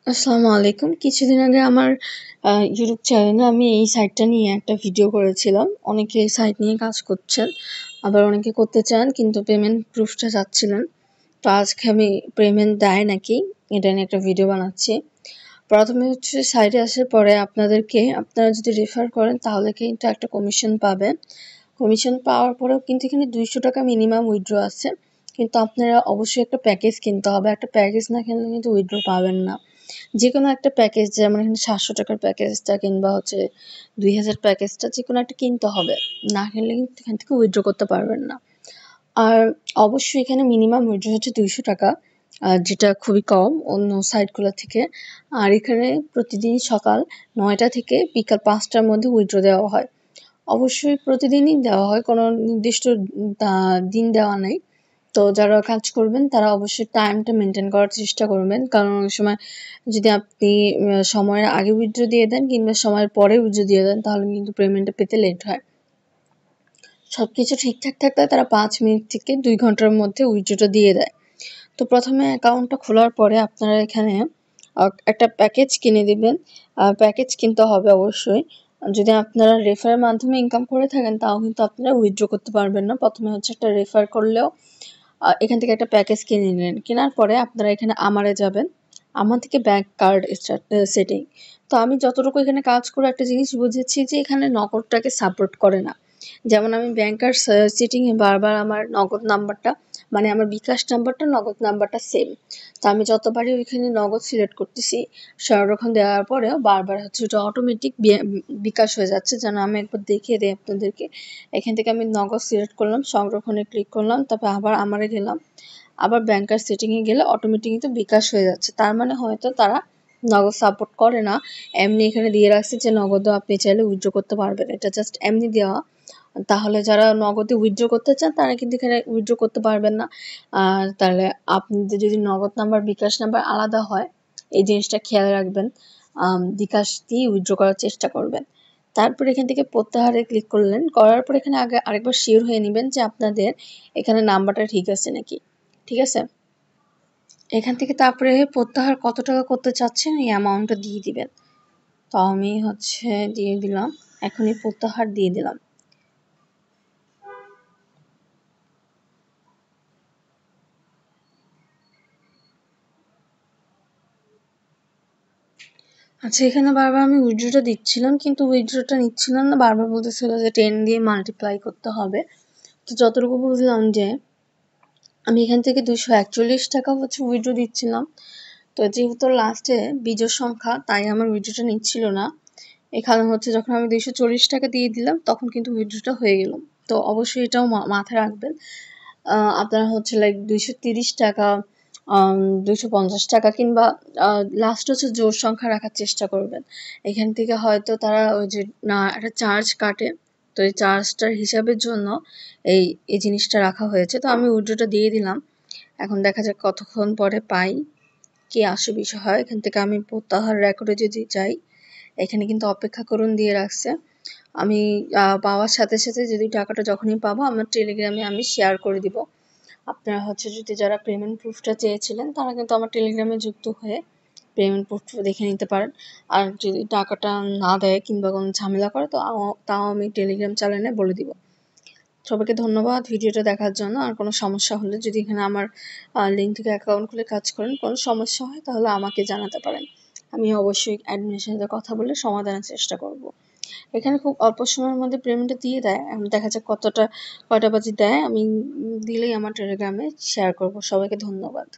আসসালামু আলাইকুম। কিছুদিন আগে আমার ইউটিউব চ্যানেলে আমি এই সাইটটা নিয়ে একটা ভিডিও করেছিলাম। অনেকে এই সাইট নিয়ে কাজ করছেন, আবার অনেকে করতে চান কিন্তু পেমেন্ট প্রুফটা চাচ্ছিলেন। তো আজকে আমি পেমেন্ট দেয় নাকি এটা নিয়ে একটা ভিডিও বানাচ্ছি। প্রথমে হচ্ছে সাইটে আসার পরে আপনারা যদি রেফার করেন তাহলে কিন্তু একটা কমিশন পাবেন। কমিশন পাওয়ার পরেও কিন্তু এখানে ৳200 মিনিমাম উইথড্র আছে। কিন্তু আপনারা অবশ্যই একটা প্যাকেজ কিনতে হবে। একটা প্যাকেজ না কিনলে কিন্তু উইথড্র পাবেন না। যেকোনো একটা প্যাকেজ, যেমন এখানে ৳700 প্যাকেজটা কিংবা হচ্ছে ২,০০০ প্যাকেজটা যেকোনো একটা কিনতে হবে। না কিনলে কিন্তু এখান থেকে উইথড্র করতে পারবেন না। আর অবশ্যই এখানে মিনিমাম উইথড্র হচ্ছে ৳200, যেটা খুবই কম অন্য সাইটগুলো থেকে। আর এখানে প্রতিদিন সকাল ৯টা থেকে বিকাল ৫টার মধ্যে উইথড্র দেওয়া হয়। অবশ্যই প্রতিদিনই দেওয়া হয়, কোনো নির্দিষ্ট দিন দেওয়া নাই। তো যারা কাজ করবেন তারা অবশ্যই টাইমটা মেনটেন করার চেষ্টা করবেন, কারণ অনেক সময় যদি আপনি সময়ের আগে উইথড্র দিয়ে দেন কিংবা সময়ের পরে উইথড্র দিয়ে দেন তাহলে কিন্তু পেমেন্টটা পেতে লেট হয়। সবকিছু ঠিকঠাক থাকলে তারা 5 মিনিট থেকে 2 ঘন্টার মধ্যে উইথড্রটা দিয়ে দেয়। তো প্রথমে অ্যাকাউন্টটা খোলার পরে আপনারা এখানে একটা প্যাকেজ কিনে দিবেন। প্যাকেজ কিনতে হবে অবশ্যই। যদি আপনারা রেফারের মাধ্যমে ইনকাম করে থাকেন তাও কিন্তু আপনারা উইথড্র করতে পারবেন না। প্রথমে হচ্ছে একটা রেফার করলেও এখান থেকে একটা প্যাকেজ কিনে নিলেন। কেনার পরে আপনারা এখানে আমারে যাবেন। আমার থেকে ব্যাংক কার্ড সেটিং। তো আমি যতটুকু এখানে কাজ করে একটা জিনিস বুঝেছি যে এখানে নগদটাকে সাপোর্ট করে না। যেমন আমি ব্যাংক কার্ড সেটিংয়ে বারবার আমার নগদ নাম্বারটা, মানে আমার বিকাশ নাম্বারটা, নগদ নাম্বারটা সেম। তো আমি যতবারই ওইখানে নগদ সিলেক্ট করতেছি, সংরক্ষণ দেওয়ার পরেও বারবার হচ্ছে ওটা অটোমেটিক বিকাশ হয়ে যাচ্ছে। যেন আমি একবার দেখিয়ে দেই আপনাদেরকে। এখান থেকে আমি নগদ সিলেক্ট করলাম, সংরক্ষণে ক্লিক করলাম, তারপর আবার আমারে গেলাম। আবার ব্যাংক কার্ড সেটিংয়ে গেলে অটোমেটিক কিন্তু বিকাশ হয়ে যাচ্ছে। তার মানে হয়তো তারা নগদ সাপোর্ট করে না। এমনি এখানে দিয়ে রাখছে যে নগদও আপনি চাইলে উইথড্র করতে পারবেন। এটা জাস্ট এমনি দেওয়া। তাহলে যারা নগদে উইথড্র করতে চান তারা কিন্তু এখানে উইথড্র করতে পারবেন না। আর তাহলে আপনাদের যদি নগদ নাম্বার, বিকাশ নাম্বার আলাদা হয়, এই জিনিসটা খেয়াল রাখবেন। বিকাশ দিয়ে উইথড্র করার চেষ্টা করবেন। তারপর এখান থেকে প্রত্যাহারে ক্লিক করলেন। করার পর এখানে আগে আরেকবার শিওর হয়ে নিবেন যে আপনাদের এখানে নাম্বারটা ঠিক আছে নাকি। ঠিক আছে? এখান থেকে তারপরে প্রত্যাহার কত টাকা করতে চাচ্ছেন এই অ্যামাউন্টটা দিয়ে দিবেন। তো আমি হচ্ছে দিয়ে দিলাম। এখনই প্রত্যাহার দিয়ে দিলাম। আচ্ছা, এখানে বারবার আমি উইথড্রটা দিচ্ছিলাম কিন্তু উইথড্রটা নিচ্ছিলাম না। বারবার বলতেছিল যে 10 দিয়ে মাল্টিপ্লাই করতে হবে। তো যতটুকু বুঝলাম যে আমি এখান থেকে ৳241 হচ্ছে উইথড্র দিচ্ছিলাম। তো যেহেতু লাস্টে বিজোড় সংখ্যা তাই আমার উইথড্রটা নিচ্ছিল না। এখানে হচ্ছে যখন আমি ৳240 দিয়ে দিলাম তখন কিন্তু উইথড্রটা হয়ে গেল। তো অবশ্যই এটাও মাথায় রাখবেন। আপনারা হচ্ছে লাইক ৳230, ৳250 কিংবা লাস্ট হচ্ছে জোড় সংখ্যা রাখার চেষ্টা করবেন। এখান থেকে হয়তো তারা ওই যে একটা চার্জ কাটে। তো এই চার্জটার হিসাবের জন্য এই জিনিসটা রাখা হয়েছে। তো আমি উইথড্রটা দিয়ে দিলাম। এখন দেখা যাক কতক্ষণ পরে পাই, কি আসে বিষয় হয়। এখান থেকে আমি প্রত্যাহার রেকর্ডে যদি যাই, এখানে কিন্তু অপেক্ষা করুন দিয়ে রাখছে। আমি পাওয়ার সাথে সাথে যদি টাকাটা যখনই পাবো আমার টেলিগ্রামে আমি শেয়ার করে দিব। আপনারা হচ্ছে যদি যারা পেমেন্ট প্রুফটা চেয়েছিলেন তারা কিন্তু আমার টেলিগ্রামে যুক্ত হয়ে পেমেন্ট প্রুফটা দেখে নিতে পারেন। আর যদি টাকাটা না দেয় কিংবা কোনো ঝামেলা করে তো তাও আমি টেলিগ্রাম চ্যানেলে বলে দিব। সবাইকে ধন্যবাদ ভিডিওটা দেখার জন্য। আর কোনো সমস্যা হলে যদি এখানে আমার লিঙ্ক থেকে অ্যাকাউন্ট খুলে কাজ করেন, কোনো সমস্যা হয় তাহলে আমাকে জানাতে পারেন। আমি অবশ্যই অ্যাডমিনের সাথে কথা বলে সমাধানের চেষ্টা করব। এখানে খুব অল্প সময়ের মধ্যে পেমেন্টটা দিয়ে দেয়। দেখা যাক কয়টা বাজে দেয়। আমি দিলেই আমার টেলিগ্রামে শেয়ার করব। সবাইকে ধন্যবাদ।